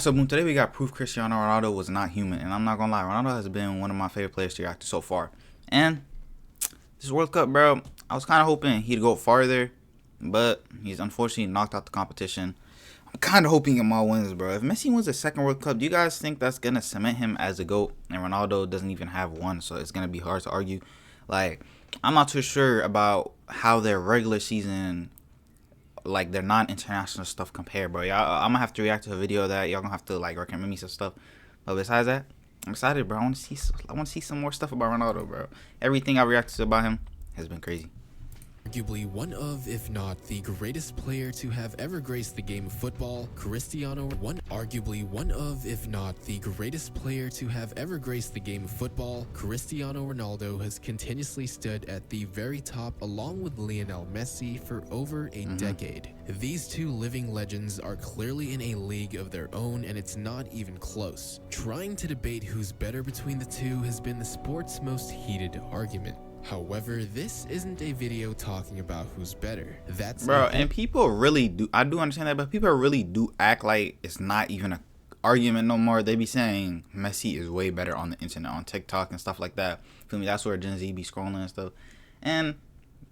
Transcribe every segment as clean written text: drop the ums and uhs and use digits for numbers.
So boom, today we got proof Cristiano Ronaldo was not human, and I'm not gonna lie, Ronaldo has been one of my favorite players to react to so far. And this World Cup, bro, I was kind of hoping he'd go farther, but he's unfortunately knocked out the competition. I'm kind of hoping Yamal wins, bro. If Messi wins the second World Cup, do you guys think that's gonna cement him as a GOAT? And Ronaldo doesn't even have one, so it's gonna be hard to argue. Like, I'm not too sure about how their regular season, like their non-international stuff compare, bro. I'm gonna have to react to a video of that. Y'all gonna have to like recommend me some stuff. But besides that, I'm excited, bro. I want to see some more stuff about Ronaldo, bro. Everything I reacted to about him has been crazy. Arguably one of, if not the greatest player to have ever graced the game of football, Arguably one of, if not the greatest player to have ever graced the game of football, Cristiano Ronaldo has continuously stood at the very top along with Lionel Messi for over a decade. These two living legends are clearly in a league of their own, and it's not even close. Trying to debate who's better between the two has been the sport's most heated argument. However, this isn't a video talking about who's better. That's bro, and people really do. I do understand that, but people really do act like it's not even a argument no more. They be saying Messi is way better on the internet, on TikTok and stuff like that. Feel me? That's where Gen Z be scrolling and stuff. And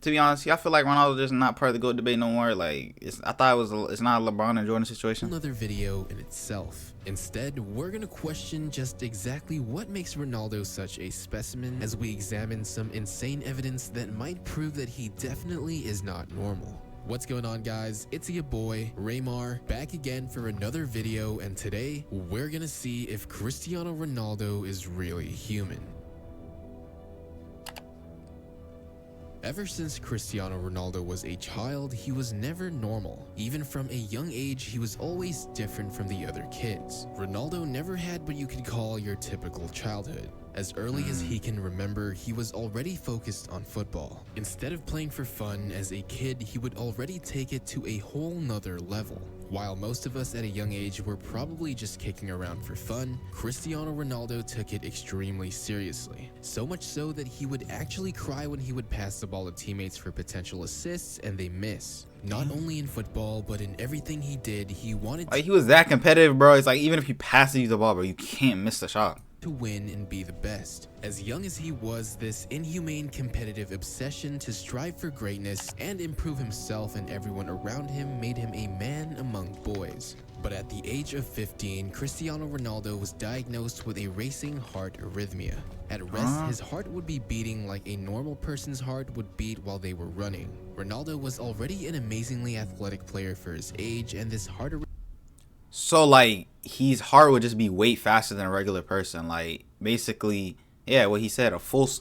to be honest, I feel like Ronaldo just not part of the GOAT debate no more. Like, I thought it's not a LeBron and Jordan situation. Another video in itself. Instead, we're gonna question just exactly what makes Ronaldo such a specimen as we examine some insane evidence that might prove that he definitely is not normal. What's going on, guys? It's your boy Raymar, back again for another video, and today we're gonna see if Cristiano Ronaldo is really human. Ever since Cristiano Ronaldo was a child, he was never normal. Even from a young age, he was always different from the other kids. Ronaldo never had what you could call your typical childhood. As early as he can remember, he was already focused on football. Instead of playing for fun as a kid, he would already take it to a whole nother level. While most of us at a young age were probably just kicking around for fun, Cristiano Ronaldo took it extremely seriously. So much so that he would actually cry when he would pass the ball to teammates for potential assists and they miss. Not only in football, but in everything he did, he wanted Like, he was that competitive, bro. It's like, even if he passes you the ball, bro, you can't miss the shot. To win and be the best. As young as he was, this inhumane competitive obsession to strive for greatness and improve himself and everyone around him made him a man among boys. But at the age of 15, Cristiano Ronaldo was diagnosed with a racing heart arrhythmia. At rest, his heart would be beating like a normal person's heart would beat while they were running. Ronaldo was already an amazingly athletic player for his age, and this heart arrhythmia. So, like, his heart would just be way faster than a regular person. Like, basically, yeah, what he said,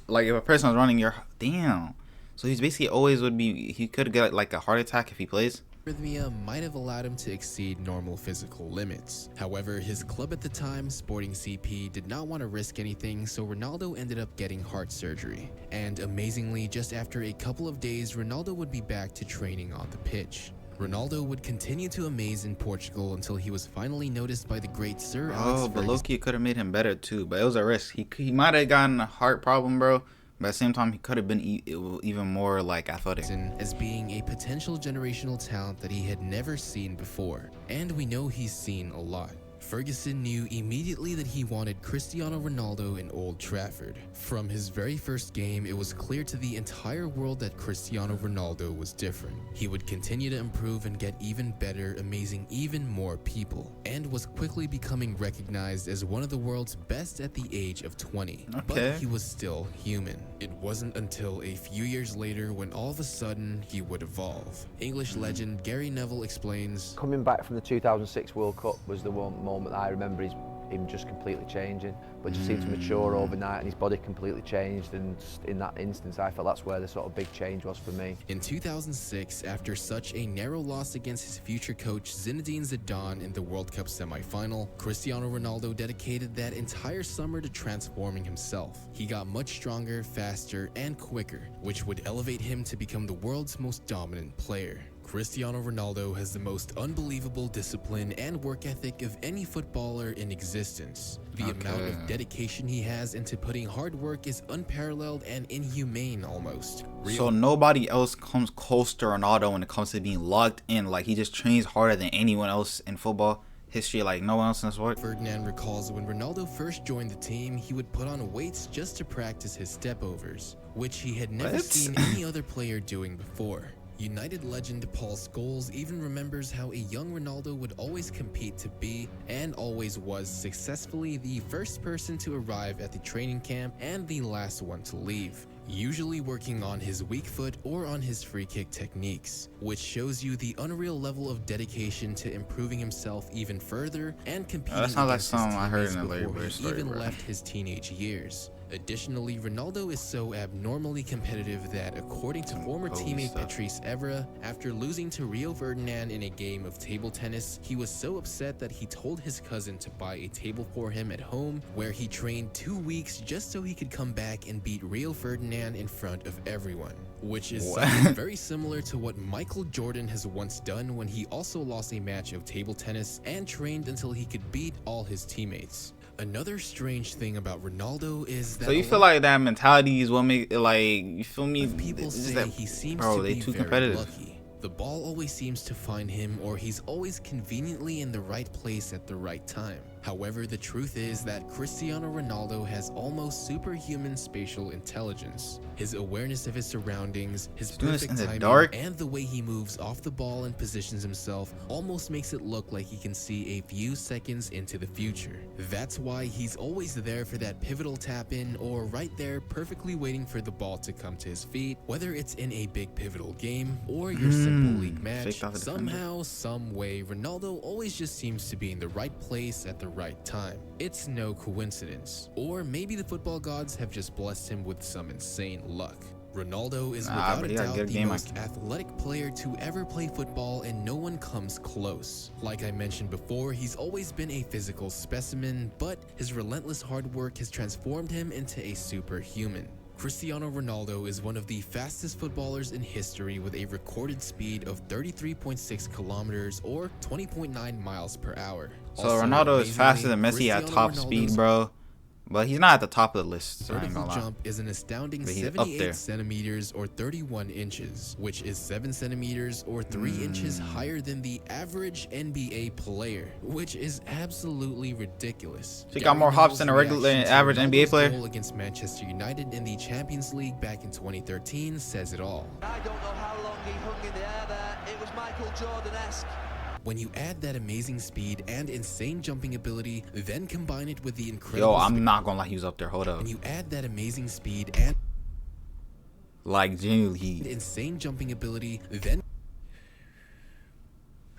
like, if a person was running your, damn. So he's basically always he could get, like, a heart attack if he plays. Arrhythmia might have allowed him to exceed normal physical limits. However, his club at the time, Sporting CP, did not want to risk anything, so Ronaldo ended up getting heart surgery. And amazingly, just after a couple of days, Ronaldo would be back to training on the pitch. Ronaldo would continue to amaze in Portugal until he was finally noticed by the great Sir Alex But Loki could have made him better too, but it was a risk. He might have gotten a heart problem, bro, but at the same time he could have been even more like athletic. As being a potential generational talent that he had never seen before, and we know he's seen a lot. Ferguson knew immediately that he wanted Cristiano Ronaldo in Old Trafford. From his very first game, it was clear to the entire world that Cristiano Ronaldo was different. He would continue to improve and get even better, amazing even more people, and was quickly becoming recognized as one of the world's best at the age of 20. But he was still human. It wasn't until a few years later when all of a sudden he would evolve. English legend Gary Neville explains, "Coming back from the 2006 World Cup was the one moment that I remember him just completely changing, but just seemed to mature overnight and his body completely changed, and in that instance I felt that's where the sort of big change was for me." In 2006, after such a narrow loss against his future coach Zinedine Zidane in the World Cup semi-final, Cristiano Ronaldo dedicated that entire summer to transforming himself. He got much stronger, faster, and quicker, which would elevate him to become the world's most dominant player. Cristiano Ronaldo has the most unbelievable discipline and work ethic of any footballer in existence. The amount of dedication he has into putting hard work is unparalleled and inhumane almost. So nobody else comes close to Ronaldo when it comes to being locked in. Like, he just trains harder than anyone else in football. history like no one else in the sport. Ferdinand recalls when Ronaldo first joined the team, he would put on weights just to practice his step-overs, which he had never seen any other player doing before. United legend Paul Scholes even remembers how a young Ronaldo would always compete to be, and always was successfully, the first person to arrive at the training camp and the last one to leave, usually working on his weak foot or on his free kick techniques, which shows you the unreal level of dedication to improving himself even further and competing that sounds like against his something I heard teammates in a Larry before Bird he story, even bro. left his teenage years. Additionally, Ronaldo is so abnormally competitive that, according to former teammate Patrice Evra, after losing to Rio Ferdinand in a game of table tennis, he was so upset that he told his cousin to buy a table for him at home, where he trained 2 weeks just so he could come back and beat Rio Ferdinand in front of everyone. Which is something very similar to what Michael Jordan has once done when he also lost a match of table tennis and trained until he could beat all his teammates. Another strange thing about Ronaldo is that So you feel like that mentality is what make it, like, you feel me? people say that, he seems bro, to they be too very competitive. lucky. The ball always seems to find him, or he's always conveniently in the right place at the right time. However, the truth is that Cristiano Ronaldo has almost superhuman spatial intelligence. His awareness of his surroundings, his perfect timing, and the way he moves off the ball and positions himself almost makes it look like he can see a few seconds into the future. That's why he's always there for that pivotal tap-in, or right there perfectly waiting for the ball to come to his feet, whether it's in a big pivotal game or your simple league match. Somehow, some way, Ronaldo always just seems to be in the right place at the right time. It's no coincidence. Or maybe the football gods have just blessed him with some insane luck. Ronaldo is without a doubt the most athletic player to ever play football, and no one comes close. Like I mentioned before, he's always been a physical specimen, but his relentless hard work has transformed him into a superhuman. Cristiano Ronaldo is one of the fastest footballers in history, with a recorded speed of 33.6 kilometers or 20.9 miles per hour. So Ronaldo is faster than Messi at top speed, bro. But he's not at the top of the list. So vertical jump is an astounding 78 centimeters or 31 inches, which is 7 centimeters or 3 inches higher than the average NBA player, which is absolutely ridiculous. He got more hops than a regular average NBA player. Goal against Manchester United in the Champions League back in 2013 says it all. I don't know how long he hung in the air there. It was Michael Jordan-esque. When you add that amazing speed and insane jumping ability, then combine it with the incredible... Yo, I'm not gonna lie, he was up there. Hold up. When you add that amazing speed and... like, genuinely... insane jumping ability, then...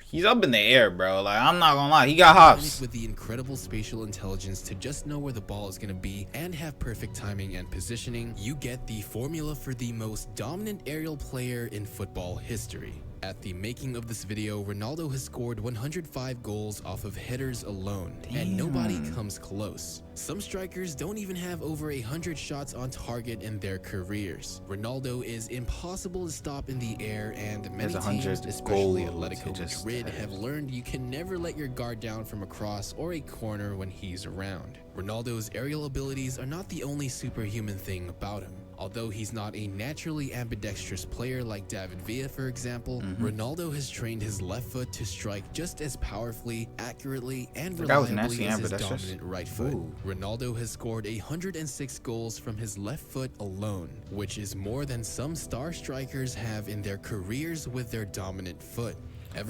he's up in the air, bro. Like, I'm not gonna lie, he got hops. With the incredible spatial intelligence to just know where the ball is gonna be and have perfect timing and positioning, you get the formula for the most dominant aerial player in football history. At the making of this video, Ronaldo has scored 105 goals off of headers alone, and nobody comes close. Some strikers don't even have over 100 shots on target in their careers. Ronaldo is impossible to stop in the air, and many teams, especially Atletico Madrid, have learned you can never let your guard down from a cross or a corner when he's around. Ronaldo's aerial abilities are not the only superhuman thing about him. Although he's not a naturally ambidextrous player like David Villa, for example, Ronaldo has trained his left foot to strike just as powerfully, accurately, and reliably as his dominant right foot. Ronaldo has scored 106 goals from his left foot alone, which is more than some star strikers have in their careers with their dominant foot.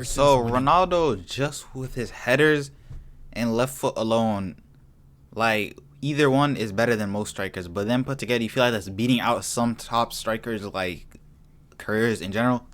So Ronaldo, just with his headers and left foot alone, like, either one is better than most strikers, but then put together, you feel like that's beating out some top strikers, like, careers in general.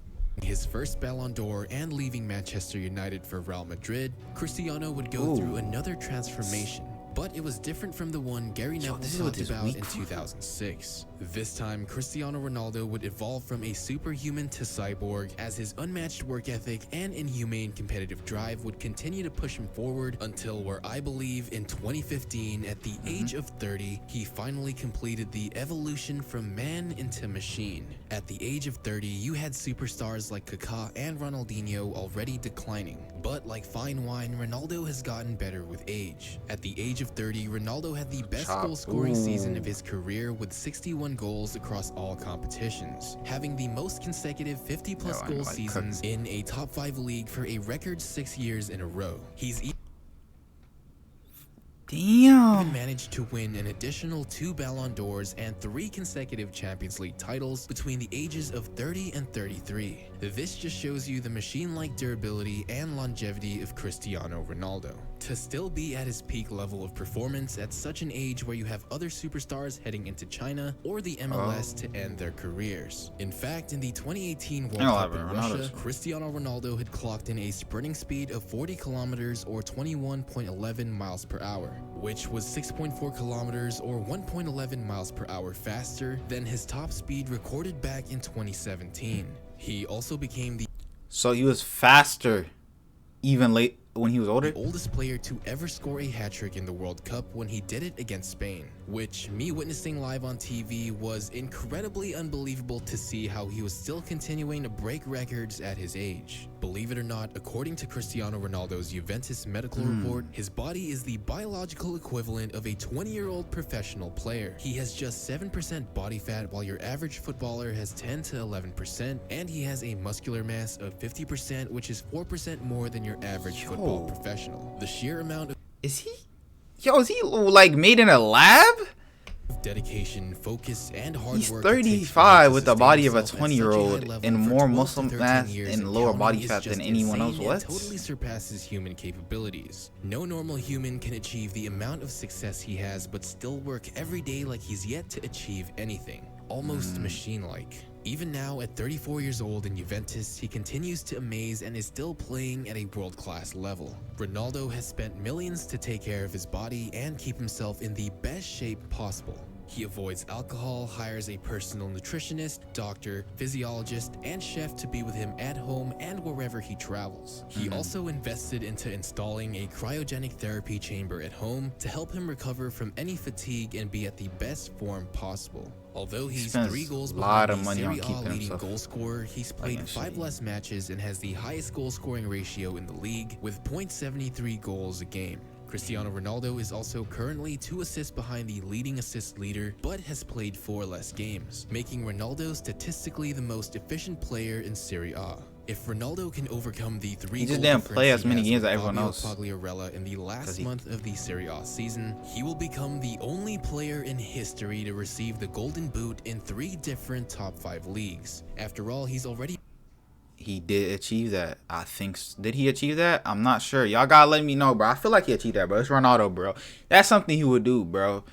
His first Ballon d'Or and leaving Manchester United for Real Madrid, Cristiano would go through another transformation. But it was different from the one Gary Neville talked about in 2006. This time, Cristiano Ronaldo would evolve from a superhuman to cyborg, as his unmatched work ethic and inhumane competitive drive would continue to push him forward until, where I believe in 2015, at the age of 30, he finally completed the evolution from man into machine. At the age of 30, you had superstars like Kaká and Ronaldinho already declining. But like fine wine, Ronaldo has gotten better with age. At the age of 30, Ronaldo had the best goal-scoring season of his career with 61 goals across all competitions, having the most consecutive 50-plus goal seasons in a top 5 league for a record 6 years in a row. Damn. Managed to win an additional 2 Ballon d'Ors and 3 consecutive Champions League titles between the ages of 30 and 33. This just shows you the machine-like durability and longevity of Cristiano Ronaldo. To still be at his peak level of performance at such an age where you have other superstars heading into China or the MLS to end their careers. In fact, in the 2018 World Cup in Russia, Cristiano Ronaldo had clocked in a sprinting speed of 40 kilometers or 21.11 miles per hour, which was 6.4 kilometers or 1.11 miles per hour faster than his top speed recorded back in 2017. He also became the So he was faster even late when he was older? The oldest player to ever score a hat-trick in the World Cup when he did it against Spain, which me witnessing live on TV was incredibly unbelievable to see how he was still continuing to break records at his age. Believe it or not, according to Cristiano Ronaldo's Juventus medical report, his body is the biological equivalent of a 20-year-old professional player. He has just 7% body fat while your average footballer has 10 to 11%, and he has a muscular mass of 50%, which is 4% more than your average football professional. The sheer amount of Is he like made in a lab? dedication, focus, and hard He's work. 35 with the body of a 20-year-old and more muscle mass and lower body fat than anyone else. What? Totally surpasses human capabilities. No normal human can achieve the amount of success he has, but still work every day like he's yet to achieve anything. Almost machine-like. Even now, at 34 years old in Juventus, he continues to amaze and is still playing at a world-class level. Ronaldo has spent millions to take care of his body and keep himself in the best shape possible. He avoids alcohol, hires a personal nutritionist, doctor, physiologist, and chef to be with him at home and wherever he travels. He also invested into installing a cryogenic therapy chamber at home to help him recover from any fatigue and be at the best form possible. Although he's 3 goals behind the Serie A leading goal scorer, he's played 5 less matches and has the highest goal scoring ratio in the league with .73 goals a game. Cristiano Ronaldo is also currently 2 assists behind the leading assist leader, but has played 4 less games, making Ronaldo statistically the most efficient player in Serie A. If Ronaldo can overcome the 3 he just didn't play as many games as everyone else Pagliarella in the last month of the Serie A season, he will become the only player in history to receive the Golden Boot in 3 different top 5 leagues. After all, he's already He did achieve that. I think. Did he achieve that? I'm not sure. Y'all gotta let me know, bro. I feel like he achieved that, bro. It's Ronaldo, bro. That's something he would do, bro.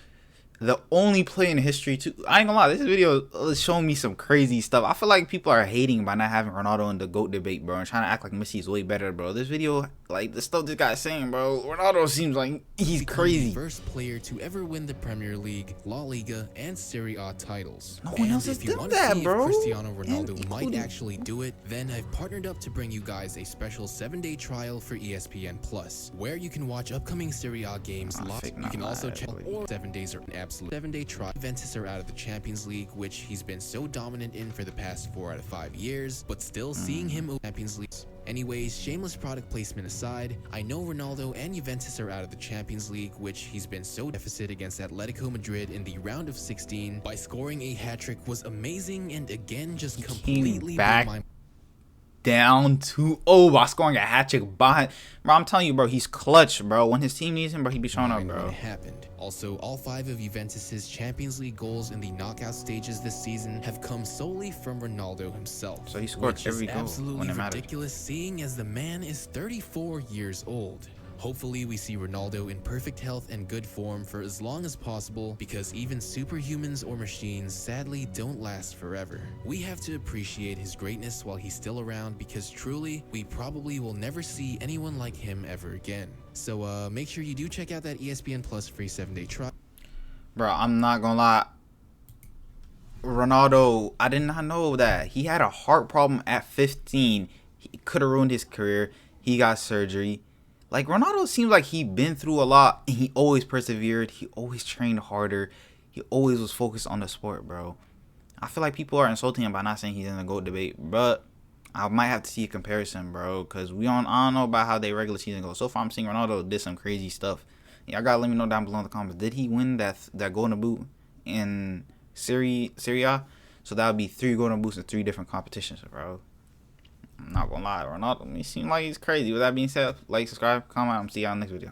The only player in history to... I ain't gonna lie. This video is showing me some crazy stuff. I feel like people are hating by not having Ronaldo in the GOAT debate, bro. And trying to act like Messi is way better, bro. This video, like, the stuff this guy's saying, bro. Ronaldo seems like he's crazy. The first player to ever win the Premier League, La Liga, and Serie A titles. No one else has done that, bro. If Cristiano Ronaldo might actually do it, then I've partnered up to bring you guys a special 7-day trial for ESPN Plus, where you can watch upcoming Serie A games live. You can also check 7 days are an absolute 7-day trial. Juventus are out of the Champions League, which he's been so dominant in for the past 4 out of 5 years, but still seeing him in Champions League. Anyways, shameless product placement aside, I know Ronaldo and Juventus are out of the Champions League, which he's been so deficit against Atletico Madrid in the round of 16 by scoring a hat-trick was amazing and again just completely back blew my down 2-0 by scoring a hat-trick behind. Bro, I'm telling you, bro, he's clutch, bro. When his team needs him, bro, he be showing up, bro. It happened. Also, all 5 of Juventus's Champions League goals in the knockout stages this season have come solely from Ronaldo himself. So he scored every goal absolutely when it mattered. Ridiculous, seeing as the man is 34 years old. Hopefully we see Ronaldo in perfect health and good form for as long as possible, because even superhumans or machines sadly don't last forever. We have to appreciate his greatness while he's still around, because truly, we probably will never see anyone like him ever again. So make sure you do check out that ESPN Plus free 7-day trial. Bro, I'm not gonna lie. Ronaldo, I did not know that. He had a heart problem at 15. He could have ruined his career. He got surgery. Like, Ronaldo seems like he been through a lot, and he always persevered. He always trained harder. He always was focused on the sport, bro. I feel like people are insulting him by not saying he's in the GOAT debate, but I might have to see a comparison, bro, because I don't know about how their regular season goes. So far, I'm seeing Ronaldo did some crazy stuff. Y'all gotta let me know down below in the comments. Did he win that Golden Boot in Serie A? So that would be 3 Golden Boots in 3 different competitions, bro. I'm not gonna lie, Ronaldo, he seems like he's crazy. With that being said, like, subscribe, comment, and see y'all in the next video.